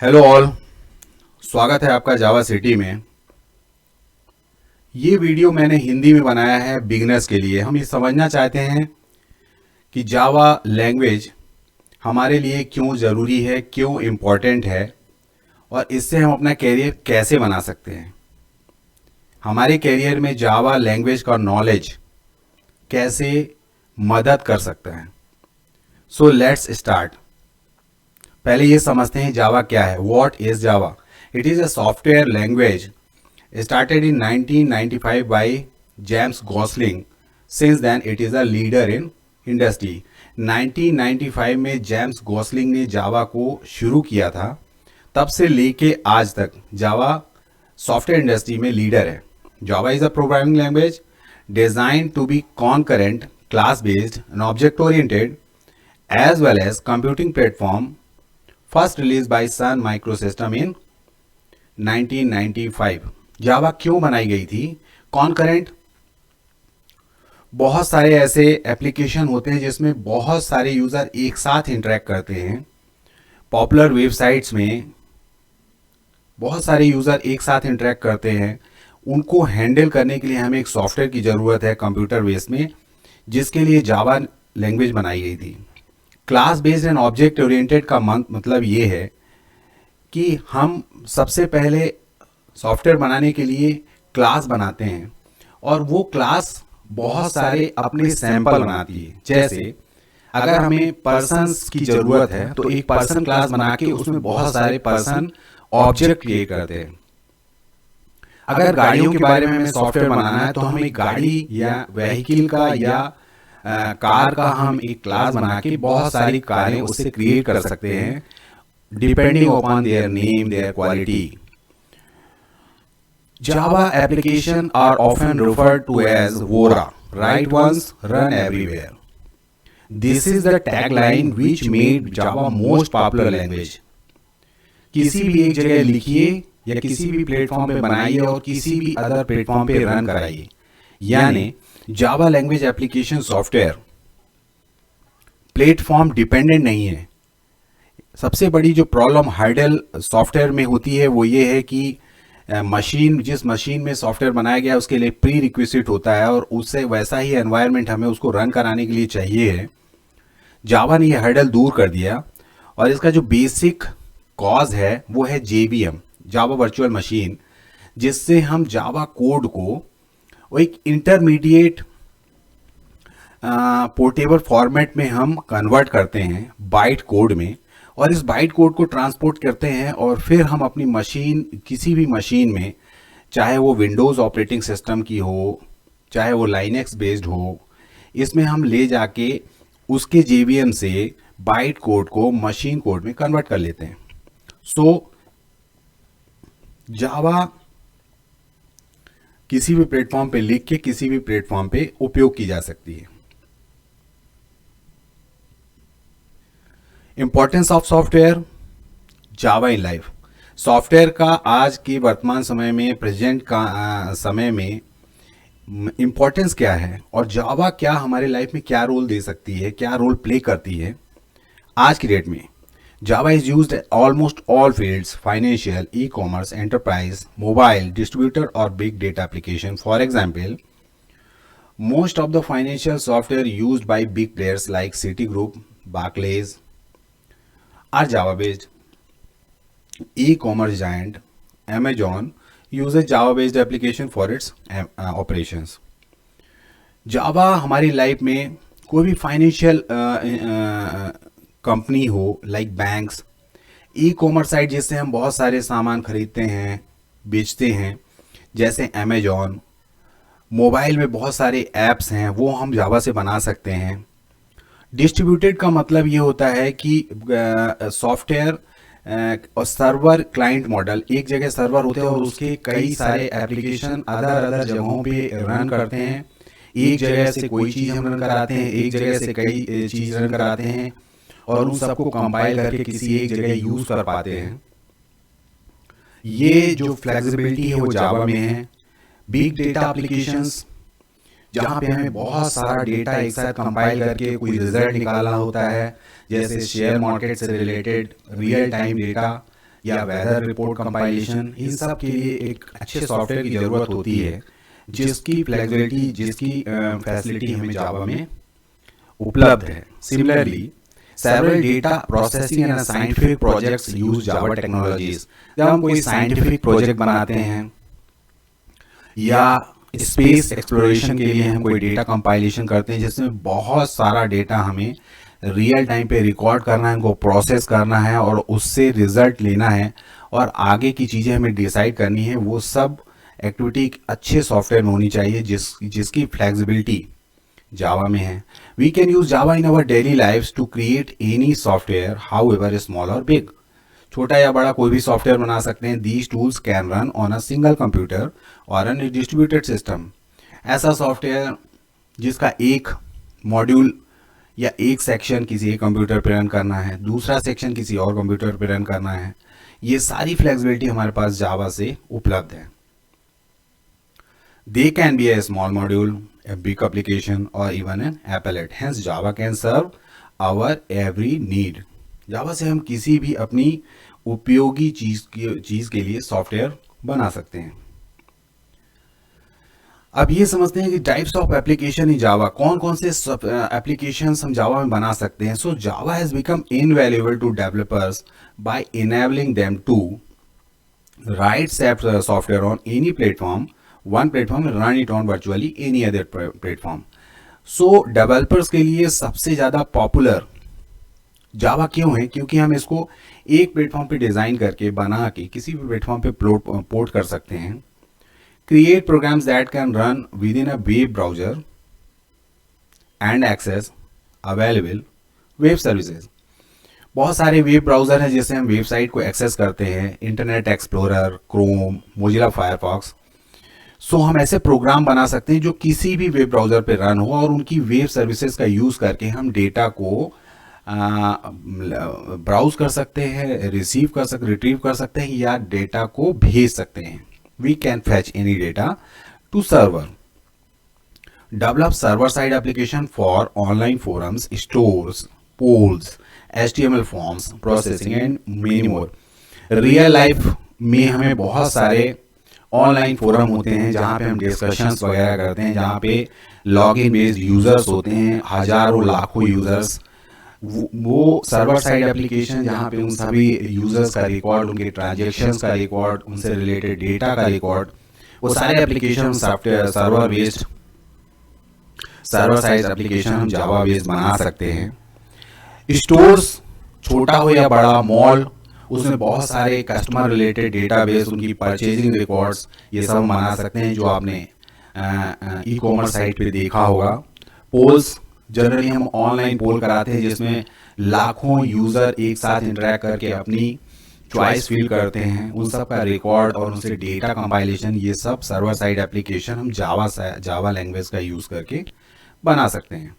Hello all, स्वागत है आपका जावा सिटी में। ये वीडियो मैंने हिंदी में बनाया है बिगनर्स के लिए। हम ये समझना चाहते हैं कि जावा लैंग्वेज हमारे लिए क्यों ज़रूरी है, क्यों इम्पोर्टेंट है और इससे हम अपना कैरियर कैसे बना सकते हैं। हमारे कैरियर में जावा लैंग्वेज का नॉलेज कैसे मदद कर सकता है। So let's start. पहले ये समझते हैं जावा क्या है। What is Java? It is a software language started in 1995 by James Gosling. Since then, it is a leader in industry. 1995 में जेम्स गॉसलिंग ने जावा को शुरू किया था। तब से लेके आज तक जावा सॉफ्टवेयर इंडस्ट्री में लीडर है। Java is a programming language design to be concurrent, class based and object oriented as well as computing platform. First release by Sun Microsystem इन 1995। जावा क्यों बनाई गई थी? कॉन्करेंट, बहुत सारे ऐसे एप्लीकेशन होते हैं जिसमें बहुत सारे यूज़र एक साथ इंटरेक्ट करते हैं। पॉपुलर वेबसाइट्स में बहुत सारे यूज़र एक साथ इंटरेक्ट करते हैं। उनको हैंडल करने के लिए हमें एक सॉफ्टवेयर की ज़रूरत है कंप्यूटर बेस में, जिसके लिए जावा लैंग्वेज बनाई गई थी। Class based and object oriented का मतलब ये है कि हम सबसे पहले सॉफ्टवेयर बनाने के लिए क्लास बनाते हैं और वो क्लास बहुत सारे अपने सैंपल बनाती है। जैसे अगर हमें पर्सन्स की ज़रूरत है तो एक पर्सन क्लास बना के उसमें बहुत सारे पर्सन ऑब्जेक्ट क्रिएट करते हैं। अगर गाड़ियों के बारे में हमें सॉफ्टवेयर बनाना है तो हम एक गाड़ी या व्हीकल का या कार का हम एक क्लास बना के बहुत सारी कारें उससे क्रिएट कर सकते हैं, depending upon their name, there quality. Java applications are often referred to as Vora, write once, run everywhere. This is the tagline which made Java most popular language. किसी भी एक जगह लिखिए या किसी भी प्लेटफॉर्म पे बनाइए और किसी भी अदर प्लेटफॉर्म पे रन कराइए। यानी Java language application software platform dependent नहीं है। सबसे बड़ी जो प्रॉब्लम हर्डल सॉफ्टवेयर में होती है वो ये है कि मशीन, जिस मशीन में सॉफ्टवेयर बनाया गया उसके लिए प्री रिक्विजिट होता है और उससे वैसा ही एनवायरनमेंट हमें उसको रन कराने के लिए चाहिए है। जावा ने ये हर्डल दूर कर दिया और इसका जो बेसिक कॉज है वो है JVM, जावा वर्चुअल मशीन, जिससे हम जावा कोड को वो एक इंटरमीडिएट पोर्टेबल फॉर्मेट में हम कन्वर्ट करते हैं बाइट कोड में, और इस बाइट कोड को ट्रांसपोर्ट करते हैं और फिर हम अपनी मशीन, किसी भी मशीन में, चाहे वो विंडोज़ ऑपरेटिंग सिस्टम की हो, चाहे वो लाइनेक्स बेस्ड हो, इसमें हम ले जाके उसके JVM से बाइट कोड को मशीन कोड में कन्वर्ट कर लेते हैं। सो जावा किसी भी प्लेटफॉर्म पे लिख के किसी भी प्लेटफॉर्म पे उपयोग की जा सकती है। Importance of software, Java in life. Software का आज के वर्तमान समय में, प्रेजेंट का समय में इम्पोर्टेंस क्या है और जावा क्या हमारे लाइफ में क्या रोल दे सकती है, क्या रोल प्ले करती है आज की डेट में। Java is used almost all fields, financial, e commerce, enterprise, mobile, distributor और big data application. For example, most of the financial software used by big players like Citigroup, Barclays are Java based. E-commerce giant Amazon uses Java based application for its operations. Java हमारी life में कोई भी financial company हो, like banks, e-commerce site जिससे हम बहुत सारे सामान खरीदते हैं, बेचते हैं, जैसे Amazon, मोबाइल में बहुत सारे ऐप्स हैं वो हम जावा से बना सकते हैं। डिस्ट्रीब्यूटेड का मतलब ये होता है कि सॉफ्टवेयर और सर्वर क्लाइंट मॉडल, एक जगह सर्वर होते हैं और उसके कई सारे एप्लीकेशन अदर जगहों पे रन करते हैं। एक जगह से कोई चीज़ हम रन कराते हैं, एक जगह से कई चीज़ रन कराते हैं और उन सबको कंपाइल करके किसी एक जगह यूज़ कर पाते हैं। ये जो फ्लेक्सिबिलिटी है वो जावा में है। बिग डेटा एप्लीकेशंस, जहाँ पे हमें बहुत सारा डेटा एक साथ कंपाइल करके कोई रिजल्ट निकालना होता है, जैसे शेयर मार्केट से रिलेटेड रियल टाइम डेटा, या वेदर रिपोर्ट कंपाइलेशन, इन सब के लिए एक अच्छे सॉफ्टवेयर की ज़रूरत होती है जिसकी फ्लेक्सिबिलिटी, जिसकी फैसिलिटी हमें जावा में उपलब्ध है। Similarly several data processing and scientific projects use Java technologies। जब हम कोई साइंटिफिक प्रोजेक्ट बनाते हैं या स्पेस एक्सप्लोरेशन के लिए हम कोई डेटा कंपाइलेशन करते हैं जिसमें बहुत सारा डेटा हमें रियल टाइम पे रिकॉर्ड करना है, उनको प्रोसेस करना है और उससे रिजल्ट लेना है और आगे की चीज़ें हमें डिसाइड करनी है, वो सब एक्टिविटी अच्छे सॉफ्टवेयर में होनी चाहिए जिसकी फ्लेक्सिबिलिटी जावा में है। We can use Java in our daily life to create any software however small और बिग। छोटा या बड़ा कोई भी सॉफ्टवेयर बना सकते हैं। These tools can run on a single computer और एन डिस्ट्रीब्यूटेड सिस्टम। ऐसा सॉफ्टवेयर जिसका एक मॉड्यूल या एक सेक्शन किसी एक कंप्यूटर पर रन करना है, दूसरा सेक्शन किसी और कंप्यूटर पर रन करना है, ये सारी फ्लेक्सिबिलिटी हमारे पास जावा से उपलब्ध है। They can be a small module, a big application, or even an applet. Hence, Java can serve our every need. Java से हम किसी भी अपनी उपयोगी चीज़ के लिए सॉफ्टवेयर बना सकते हैं। अब ये समझते हैं कि टाइप्स ऑफ एप्लीकेशन इन जावा, कौन कौन से एप्लीकेशंस हम जावा में बना सकते हैं। So Java has become invaluable to developers by enabling them to write software on any platform, one platform and run it on virtually any other platform। so developers के लिए सबसे ज़्यादा पॉपुलर जावा क्यों है? क्योंकि हम इसको एक प्लेटफॉर्म पे डिज़ाइन करके बना के किसी भी प्लेटफॉर्म पे पोर्ट कर सकते हैं। Create programs that can run within a web browser and access available web services. बहुत सारे वेब ब्राउज़र हैं जिससे हम वेबसाइट को एक्सेस करते हैं, Internet Explorer, Chrome, Mozilla Firefox. So हम ऐसे प्रोग्राम बना सकते हैं जो किसी भी वेब ब्राउज़र पे रन हो और उनकी वेब सर्विसेज का यूज़ करके हम डेटा को ब्राउज कर सकते हैं, रिसीव कर सकते, रिट्रीव कर सकते हैं या डेटा को भेज सकते हैं। We can fetch any data to server, develop server side application for online forums, stores, polls, HTML forms, processing and many more. Real life में हमें बहुत सारे ऑनलाइन फोरम होते हैं जहाँ पे हम डिस्कशंस वगैरह करते हैं, जहाँ पे लॉगिन बेस्ड यूजर्स होते हैं, हजारों लाखों यूजर्स। वो सर्वर साइड एप्लीकेशन जहाँ पे उन सभी यूजर्स का रिकॉर्ड, उनके ट्रांजैक्शंस का रिकॉर्ड, उनसे रिलेटेड डेटा का रिकॉर्ड, वो सारे application software server based, server side application हम जावा बेस्ड बना सकते हैं। स्टोर्स, छोटा हो या बड़ा, मॉल, उसमें बहुत सारे कस्टमर रिलेटेड डेटाबेस, उनकी परचेजिंग रिकॉर्ड्स, ये सब हम बना सकते हैं जो आपने ई कॉमर्स साइट पे देखा होगा। पोल्स, जनरली हम ऑनलाइन पोल कराते हैं जिसमें लाखों यूज़र एक साथ इंटरेक्ट करके अपनी चॉइस फिल करते हैं, उन सब का रिकॉर्ड और उनसे डेटा कंपाइलेशन, ये सब सर्वर साइड एप्लीकेशन हम जावा लैंग्वेज का यूज़ करके बना सकते हैं।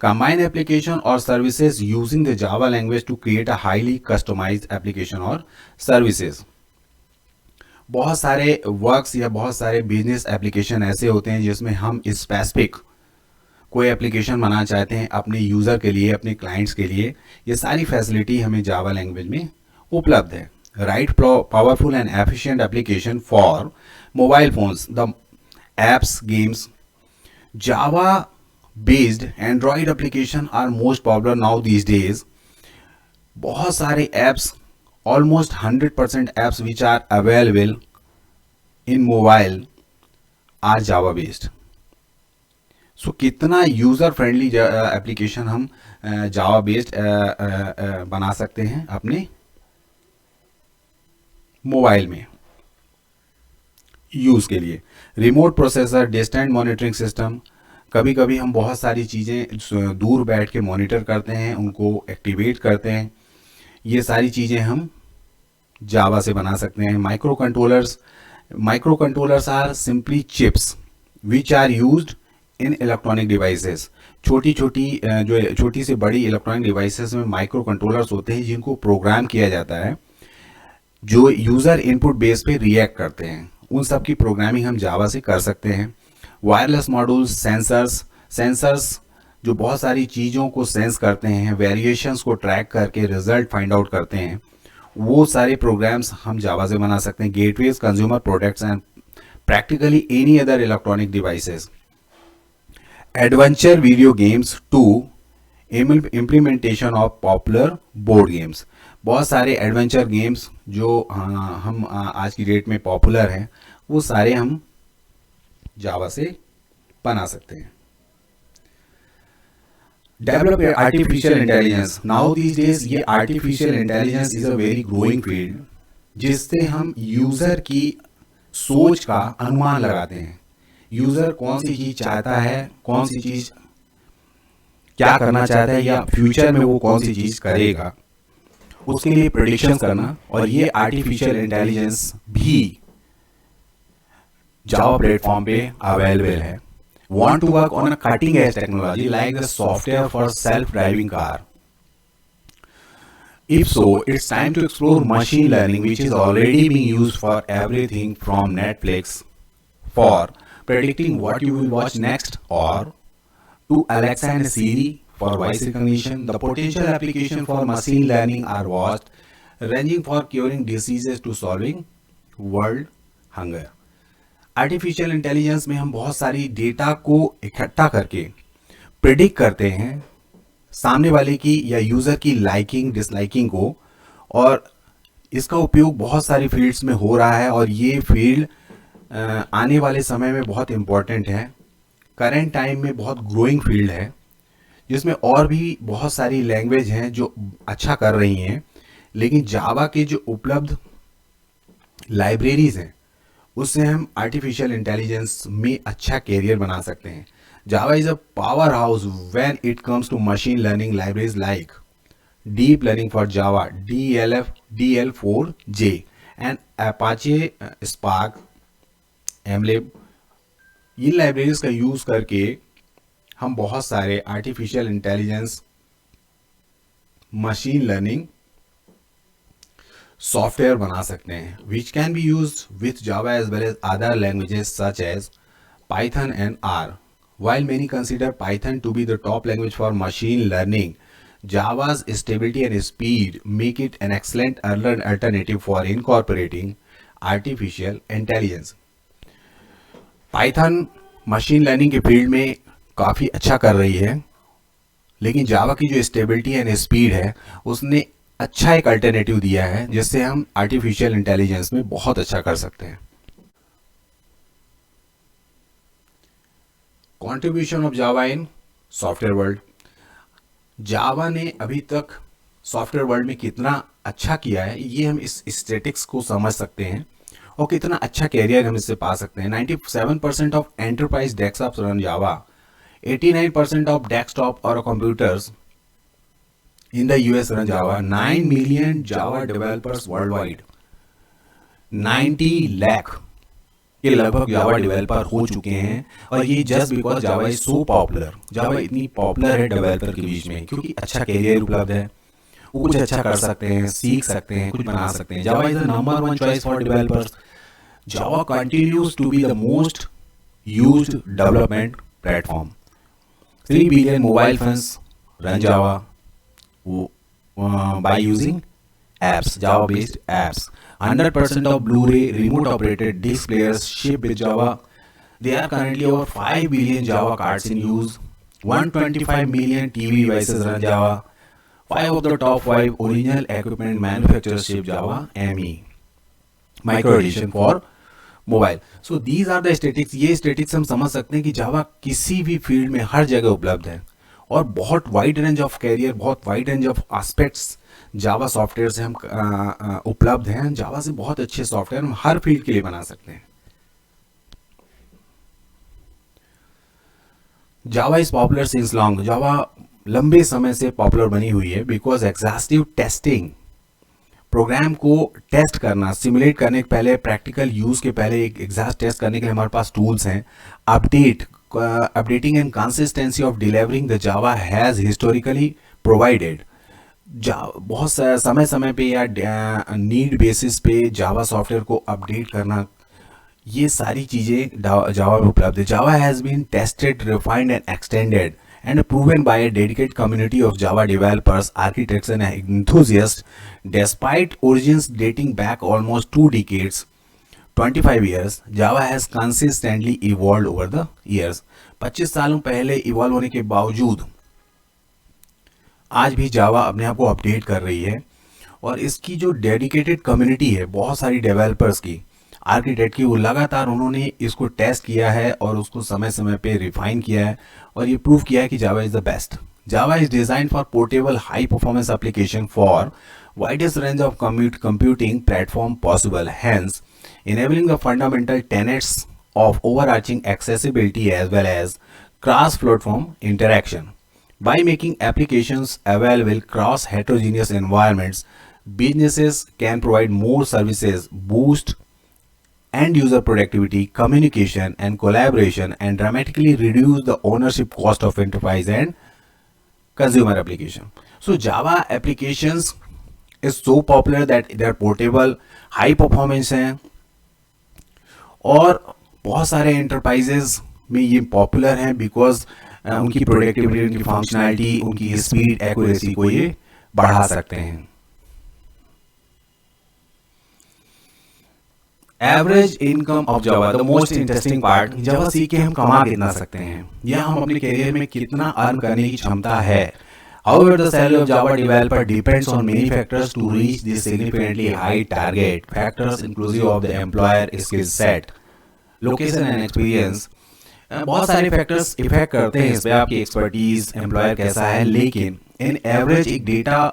Combine application or services using the Java language to create a highly customized application or services। बहुत सारे वर्क्स या बहुत सारे बिजनेस एप्लीकेशन ऐसे होते हैं जिसमें हम स्पेसिफिक कोई एप्लीकेशन बनाना चाहते हैं अपने यूज़र के लिए, अपने क्लाइंट्स के लिए। ये सारी फैसिलिटी हमें जावा लैंग्वेज में उपलब्ध है। Right powerful and efficient application for mobile phones, the apps, games. Java based Android application are most popular now these days। बहुत सारे apps, almost 100% apps which are available in mobile are Java based। so कितना user friendly application हम Java based बना सकते हैं अपने mobile में use के लिए। Remote processor, distant monitoring system, कभी कभी हम बहुत सारी चीज़ें दूर बैठ के मॉनिटर करते हैं, उनको एक्टिवेट करते हैं, ये सारी चीज़ें हम जावा से बना सकते हैं। Microcontrollers are simply chips which are used in electronic devices. छोटी से बड़ी इलेक्ट्रॉनिक डिवाइसेस में माइक्रो कंट्रोलर्स होते हैं जिनको प्रोग्राम किया जाता है, जो यूज़र इनपुट बेस पे रिएक्ट करते हैं। उन सब की प्रोग्रामिंग हम जावा से कर सकते हैं। वायरलेस मॉड्यूल्स, सेंसर्स जो बहुत सारी चीज़ों को सेंस करते हैं, वेरिएशंस को ट्रैक करके रिजल्ट फाइंड आउट करते हैं, वो सारे प्रोग्राम्स हम जावा से बना सकते हैं. Gateways, consumer products and practically any other electronic devices. Adventure video games to implementation of popular board games. बहुत सारे एडवेंचर गेम्स जो हम आज की डेट में पॉपुलर हैं, वो सारे हम जावा से बना सकते हैं. Develop artificial intelligence. Now these days ये artificial intelligence is a very growing field, जिससे हम यूजर की सोच का अनुमान लगाते हैं. यूजर कौन सी चीज चाहता है, कौन सी चीज क्या करना चाहता है, या फ्यूचर में वो कौन सी चीज करेगा, उसके लिए प्रेडिक्शन करना. और ये आर्टिफिशियल इंटेलिजेंस भी जावा प्लेटफॉर्म पे अवेलेबल है. Want to work on a cutting edge technology like the software for self-driving car? If so, it's time to explore machine learning, which is already being used for everything from Netflix for predicting what you will watch next, or to Alexa and Siri for voice recognition. The potential application for machine learning are vast, ranging for curing diseases to solving world hunger. Artificial intelligence में हम बहुत सारी data को इकट्ठा करके predict करते हैं सामने वाले की या यूज़र की लाइकिंग डिसलाइकिंग को, और इसका उपयोग बहुत सारी फील्ड्स में हो रहा है. और ये फील्ड आने वाले समय में बहुत इम्पॉर्टेंट है. करेंट टाइम में बहुत ग्रोइंग फील्ड है, जिसमें और भी बहुत सारी लैंग्वेज हैं जो अच्छा कर रही हैं, लेकिन जावा के जो उपलब्ध लाइब्रेरीज हैं उससे हम आर्टिफिशियल इंटेलिजेंस में अच्छा कैरियर बना सकते हैं. Java is a powerhouse when it comes to machine learning libraries like deep learning for Java, DL4J and Apache Spark, MLlib. इन लाइब्रेरीज का यूज करके हम बहुत सारे artificial intelligence, machine learning software बना सकते हैं, which can be used with Java as well as other languages such as Python and R. While many consider Python to be the top language for machine learning, Java's stability and speed make it an excellent alternative for incorporating artificial intelligence. Python machine learning के field में काफ़ी अच्छा कर रही है, लेकिन जावा की जो स्टेबिलिटी एंड स्पीड है उसने अच्छा एक अल्टरनेटिव दिया है, जिससे हम आर्टिफिशियल इंटेलिजेंस में बहुत अच्छा कर सकते हैं. Contribution of Java in software world. Java ने अभी तक सॉफ्टवेयर वर्ल्ड में कितना अच्छा किया है, ये हम इस स्टैटिस्टिक्स को समझ सकते हैं और कितना अच्छा कैरियर हम इससे पा सकते हैं. 97% of enterprise desktops run Java. 89% of desktop और computers in the US run Java. 9 million Java developers worldwide. 90 lakh के लगभग जावा डेवलपर हो चुके हैं, और ये just because Java is so popular. Java इतनी पॉपुलर है डेवलपर के बीच में क्योंकि अच्छा कैरियर उपलब्ध है, वो कुछ अच्छा कर सकते हैं, सीख सकते हैं, कुछ बना सकते हैं. Java is the number 1 choice for developers. Java continues to be the most used development platform. 3 billion mobile phones run Java by using apps, Java-based apps. 100% of Blu-ray remote operated disc players ship with Java. There are currently over 5 billion Java cards in use. 125 million TV devices run Java. 5 of the top 5 original equipment manufacturers ship Java ME Micro Edition for mobile. So these are the statistics. ये statistics हम समझ सकते हैं कि जावा किसी भी field में हर जगह उपलब्ध है, और बहुत वाइड रेंज ऑफ कैरियर, बहुत wide range of aspects Java software से हम उपलब्ध हैं. जावा से बहुत अच्छे सॉफ्टवेयर हम हर फील्ड के लिए बना सकते हैं. Java is popular since long. Java लंबे समय से पॉपुलर बनी हुई है बिकॉज एग्जॉस्टिव टेस्टिंग, प्रोग्राम को टेस्ट करना, सिमुलेट करने के पहले, प्रैक्टिकल यूज के पहले एक एग्जॉस्ट टेस्ट करने के लिए हमारे पास टूल्स हैं. Updating and consistency of delivering the Java has historically provided. बहुत समय समय पे या नीड बेसिस पे जावा सॉफ्टवेयर को अपडेट करना, ये सारी चीज़ें जावा में उपलब्ध है. Java has been tested, refined and extended and proven by a dedicated community of Java developers, architects, and enthusiasts. Despite origins dating back almost 2 decades, 25 years, Java has consistently evolved over the years. 25 सालों पहले evolve होने के बावजूद आज भी जावा अपने आप को अपडेट कर रही है, और इसकी जो डेडिकेटेड कम्युनिटी है बहुत सारी डेवलपर्स की, आर्किटेक्ट की, वो लगातार उन्होंने इसको टेस्ट किया है और उसको समय समय पे रिफाइन किया है और ये प्रूव किया है कि जावा is the best. Java is design for portable high performance application for widest range of computing platform possible, hence enabling the fundamental tenets of overarching accessibility as well as cross-platform interaction. By making applications available across heterogeneous environments, businesses can provide more services, boost end-user productivity, communication, and collaboration, and dramatically reduce the ownership cost of enterprise and consumer application. So Java applications is so popular that they are portable, high performance हैं, और बहुत सारे enterprises में ये popular हैं because उनकी productivity, उनकी functionality, उनकी speed, accuracy को ये बढ़ा सकते हैं. Average income of Java, the most interesting part, Java सीख के हम कमा कितना सकते हैं या हम अपने करियर में कितना अर्न करने की क्षमता है. However, the salary of Java developer depends on many factors to reach this significantly high target. Factors inclusive of the employer skill set, location and experience. बहुत सारे फैक्टर्स इफेक्ट करते हैं इस पे, आपकी एक्सपर्टीज, एम्प्लॉयर कैसा है, लेकिन इन एवरेज एक डेटा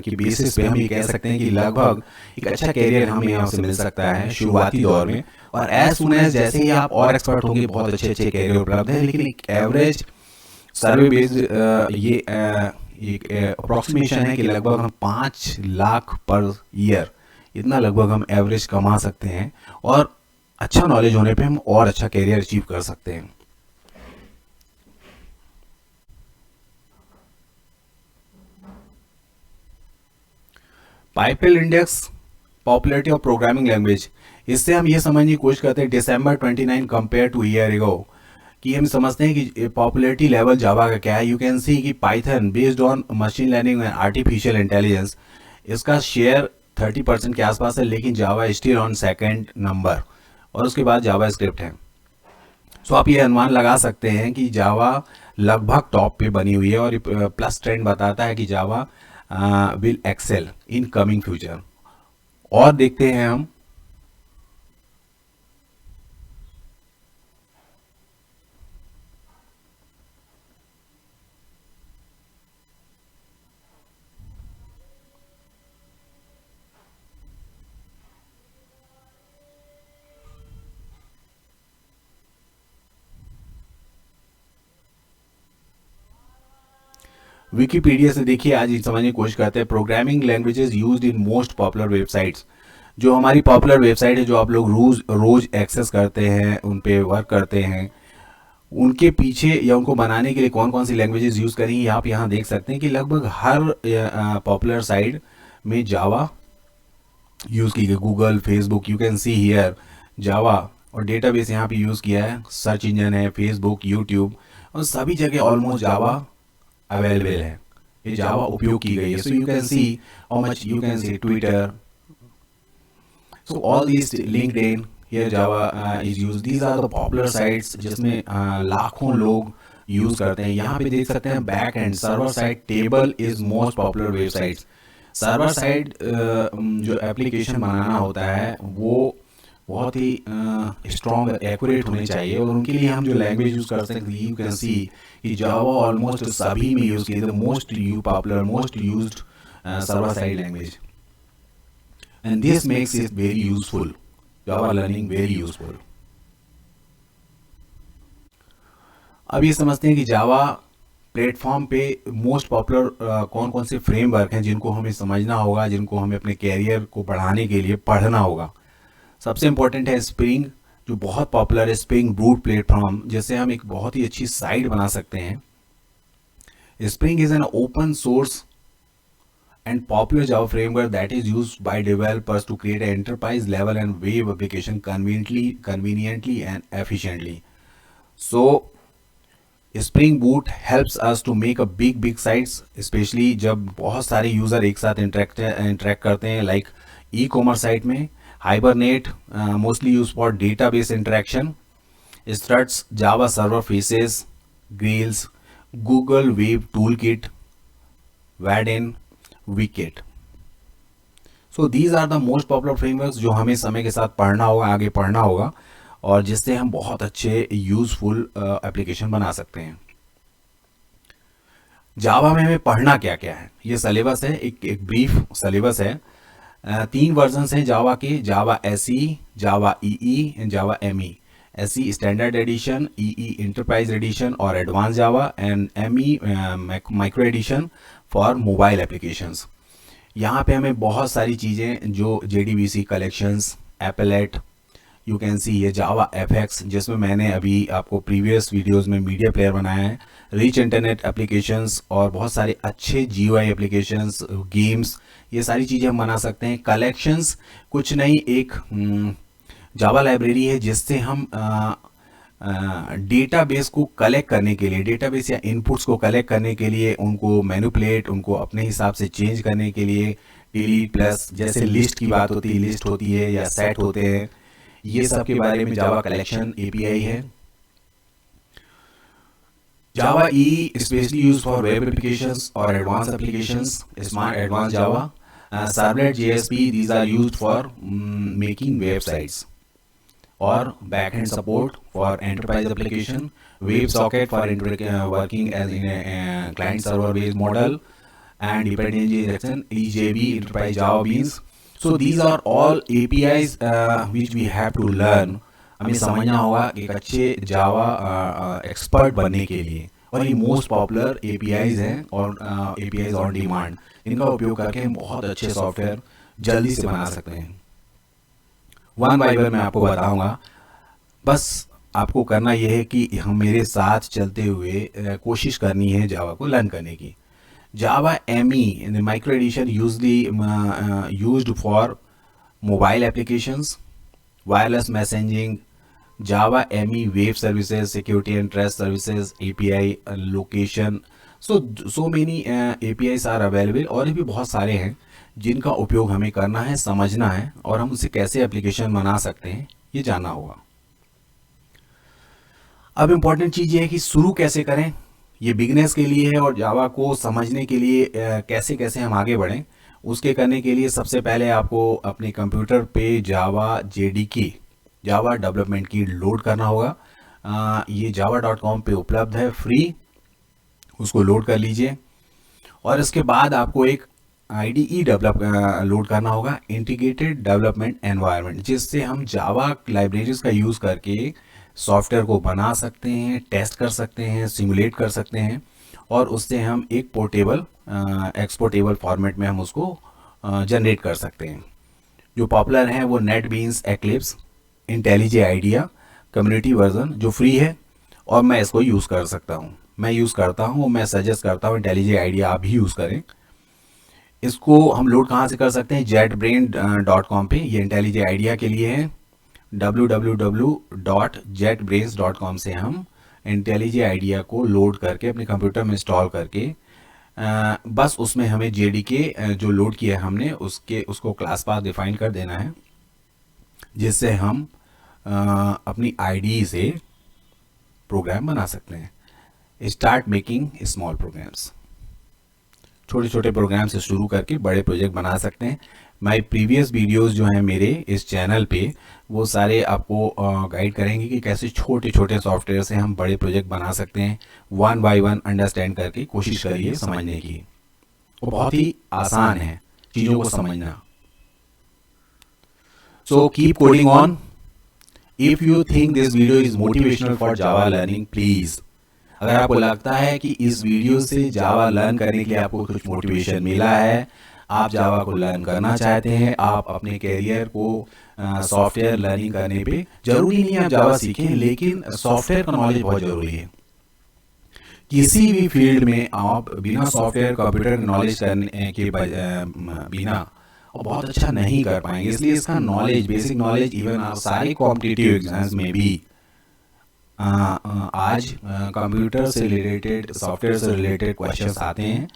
की बेसिस पे हम ये कह सकते हैं कि लगभग एक अच्छा कैरियर हमें यहाँ से मिल सकता है शुरुआती दौर में, और एज सुन एज जैसे ही आप और एक्सपर्ट होंगे बहुत अच्छे अच्छे कैरियर उपलब्ध है. लेकिन एक एवरेज सर्वे बेस्ड ये एक अप्रॉक्सीमेशन है कि लगभग हम 5 लाख पर ईयर इतना लगभग हम एवरेज कमा सकते हैं, और अच्छा नॉलेज होने पे हम और अच्छा कैरियर अचीव कर सकते हैं. PYPL index popularity of programming language, इससे हम ये समझने की कोशिश करते हैं December 29 compare two year ago, कि हम समझते हैं कि पॉपुलरिटी लेवल जावा का क्या है. यू कैन सी कि Python based on machine learning and artificial intelligence, इसका शेयर 30% के आसपास है, लेकिन जावा स्टिल ऑन सेकंड नंबर, और उसके बाद जावा स्क्रिप्ट है. सो आप ये अनुमान लगा सकते हैं कि जावा लगभग टॉप पे बनी हुई है, और प्लस ट्रेंड बताता है कि Java will excel in coming future. और देखते हैं हम विकीपीडिया से. देखिए आज समझने की कोशिश करते हैं programming languages used in most popular websites. जो हमारी पॉपुलर वेबसाइट है, जो आप लोग रोज एक्सेस करते हैं, उन पे वर्क करते हैं, उनके पीछे या उनको बनाने के लिए कौन कौन सी लैंग्वेजेस यूज़ करेंगी, आप यहाँ देख सकते हैं कि लगभग हर पॉपुलर साइट में जावा यूज़ की गई. Google, Facebook, you can see here Java, और डेटाबेस यहाँ पे यूज़ किया है, सर्च इंजन है फेसबुक, यूट्यूब, और सभी जगह ऑलमोस्ट जावा अवेलेबल है, ये जावा उपयोग की गई है. So you can see how much, you can see Twitter, so all these, LinkedIn, here Java is use. These are the popular sites जिसमें लाखों लोग यूज करते हैं. यहाँ पे देख सकते हैं back and server side table is most popular websites. Server side जो एप्लीकेशन बनाना होता है वो बहुत ही स्ट्रॉन्ग एक्यूरेट होने चाहिए, और उनके लिए हम जो लैंग्वेज यूज़ कर सकते हैं, यू कैन सी कि जावा ऑलमोस्ट सभी में यूज़ की, the most popular, most used server side language, and this makes it very useful, Java learning very useful. अब ये समझते हैं कि जावा प्लेटफॉर्म पे मोस्ट पॉपुलर कौन कौन से फ्रेमवर्क हैं जिनको हमें समझना होगा, जिनको हमें अपने कैरियर को बढ़ाने के लिए पढ़ना होगा. सबसे इंपॉर्टेंट है स्प्रिंग, जो बहुत पॉपुलर है, स्प्रिंग बूट प्लेटफॉर्म, जिससे हम एक बहुत ही अच्छी साइट बना सकते हैं. Spring is an open source and popular Java framework that is used by developers to create enterprise level and web application conveniently and efficiently. So spring boot helps us to make a big sites, specially जब बहुत सारे user एक साथ interact करते हैं, like ecommerce site में। Hibernate mostly use for database interaction. struts, Java server faces, Grails, Google Web Toolkit, Vaadin, Wicket. So these are the most popular frameworks जो हमें समय के साथ पढ़ना होगा, आगे पढ़ना होगा, और जिससे हम बहुत अच्छे यूजफुल एप्लीकेशन बना सकते हैं। जावा में हमें पढ़ना क्या क्या है, ये सिलेबस है, एक ब्रीफ सिलेबस है। 3 वर्जन्स हैं जावा के, Java SE, Java EE and Java ME. SE standard edition, EE enterprise edition और advance Java, and ME micro edition for mobile applications. यहाँ पे हमें बहुत सारी चीज़ें जो JDBC collections, applet, you can see ये जावा एफएक्स, जिसमें मैंने अभी आपको प्रीवियस वीडियोस में मीडिया प्लेयर बनाया है, रिच इंटरनेट एप्लीकेशंस और बहुत सारे अच्छे GUI एप्लीकेशंस, गेम्स, ये सारी चीज़ें हम बना सकते हैं। कलेक्शंस कुछ नहीं, एक जावा लाइब्रेरी है जिससे हम डेटाबेस को कलेक्ट करने के लिए, डेटाबेस या इनपुट्स को कलेक्ट करने के लिए, उनको मैनिपुलेट, उनको अपने हिसाब से चेंज करने के लिए, डिलीट प्लस, जैसे लिस्ट की बात होती है, लिस्ट होती है या सेट होते हैं, ये सब के बारे में जावा कलेक्शन API है। Java E especially use for web applications और advance applications, smart advance Java, servlet JSP, these are used for making websites, और backend support for enterprise application, WebSocket for working as in a client server based model, and dependency injection, EJB, enterprise Java Beans. So these are all APIs which we have to learn. हमें समझना होगा एक अच्छे जावा expert बनने के लिए, और ये मोस्ट पॉपुलर APIs हैं और APIs ऑन डिमांड, इनका उपयोग करके हम बहुत अच्छे सॉफ्टवेयर जल्दी से बना सकते हैं। वन बाय वन मैं आपको बताऊंगा, बस आपको करना यह है कि हम मेरे साथ चलते हुए कोशिश करनी है जावा को लर्न करने की। Java ME micro edition usually used for mobile applications, wireless messaging, Java ME web services, security and trust services, API location, so many APIs are available, और भी बहुत सारे हैं जिनका उपयोग हमें करना है, समझना है, और हम उसे कैसे एप्लीकेशन बना सकते हैं ये जानना होगा। अब इम्पॉर्टेंट चीज़ ये है कि शुरू कैसे करें, ये बिगनर्स के लिए है, और जावा को समझने के लिए कैसे कैसे हम आगे बढ़ें, उसके करने के लिए सबसे पहले आपको अपने कंप्यूटर पे जावा JDK, जावा डेवलपमेंट की लोड करना होगा। ये java.com पे उपलब्ध है फ्री, उसको लोड कर लीजिए। और इसके बाद आपको एक IDE लोड करना होगा, इंटीग्रेटेड डेवलपमेंट एनवायरनमेंट, जिससे हम जावा लाइब्रेरीज का यूज़ करके सॉफ्टवेयर को बना सकते हैं, टेस्ट कर सकते हैं, सिमुलेट कर सकते हैं, और उससे हम एक पोर्टेबल एक्सपोर्टेबल फॉर्मेट में हम उसको जनरेट कर सकते हैं। जो पॉपुलर हैं वो NetBeans, Eclipse, IntelliJ IDEA, community version जो फ्री है, और मैं इसको यूज़ कर सकता हूँ, मैं यूज़ करता हूँ, मैं सजेस्ट करता हूँ इंटेलिजे आइडिया आप भी यूज़ करें। इसको हम लोड कहाँ से कर सकते हैं, jetbrains.com पे, ये इंटेलिजे आइडिया के लिए है। www.jetbrains.com से हम इंटेलिजे आइडिया को लोड करके अपने कंप्यूटर में इंस्टॉल करके बस उसमें हमें JDK जो लोड किया है हमने उसको क्लास पाथ डिफाइन कर देना है, जिससे हम अपनी IDE से प्रोग्राम बना सकते हैं। स्टार्ट मेकिंग स्मॉल प्रोग्राम्स, छोटे छोटे प्रोग्राम से शुरू करके बड़े प्रोजेक्ट बना सकते हैं। माय प्रीवियस वीडियोस जो हैं मेरे इस चैनल पे, वो सारे आपको गाइड करेंगे कि कैसे छोटे छोटे सॉफ्टवेयर से हम बड़े प्रोजेक्ट बना सकते हैं। वन बाय वन अंडरस्टैंड करके कोशिश करिए समझने की, वो बहुत ही आसान है चीज़ों को समझना। So keep coding on. If you think this video is motivational for Java learning, please, अगर आपको लगता है कि इस वीडियो से जावा लर्न करने के लिए आपको कुछ मोटिवेशन मिला है, आप जावा को लर्न करना चाहते हैं, आप अपने कैरियर को सॉफ्टवेयर लर्निंग करने पे, जरूरी नहीं है आप जावा सीखें, लेकिन सॉफ्टवेयर का नॉलेज बहुत ज़रूरी है। किसी भी फील्ड में आप बिना सॉफ्टवेयर कंप्यूटर नॉलेज करने के बिना बहुत अच्छा नहीं कर पाएंगे। इसलिए इसका नॉलेज, बेसिक नॉलेज, इवन आप सारे कॉम्पिटिटिव एग्जाम्स में भी आज कंप्यूटर से रिलेटेड, सॉफ्टवेयर से रिलेटेड क्वेश्चंस आते हैं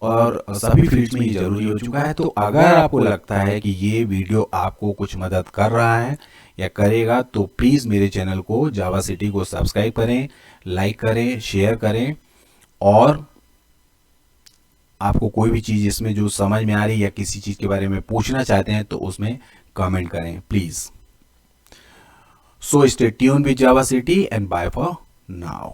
और सभी फील्ड्स में ये ज़रूरी हो चुका है। तो अगर आपको लगता है कि ये वीडियो आपको कुछ मदद कर रहा है या करेगा, तो प्लीज़ मेरे चैनल को जावा सिटी को सब्सक्राइब करें, लाइक करें, शेयर करें, और आपको कोई भी चीज़ इसमें जो समझ में आ रही है या किसी चीज़ के बारे में पूछना चाहते हैं तो उसमें कमेंट करें please. So stay tuned with Java City and bye for now.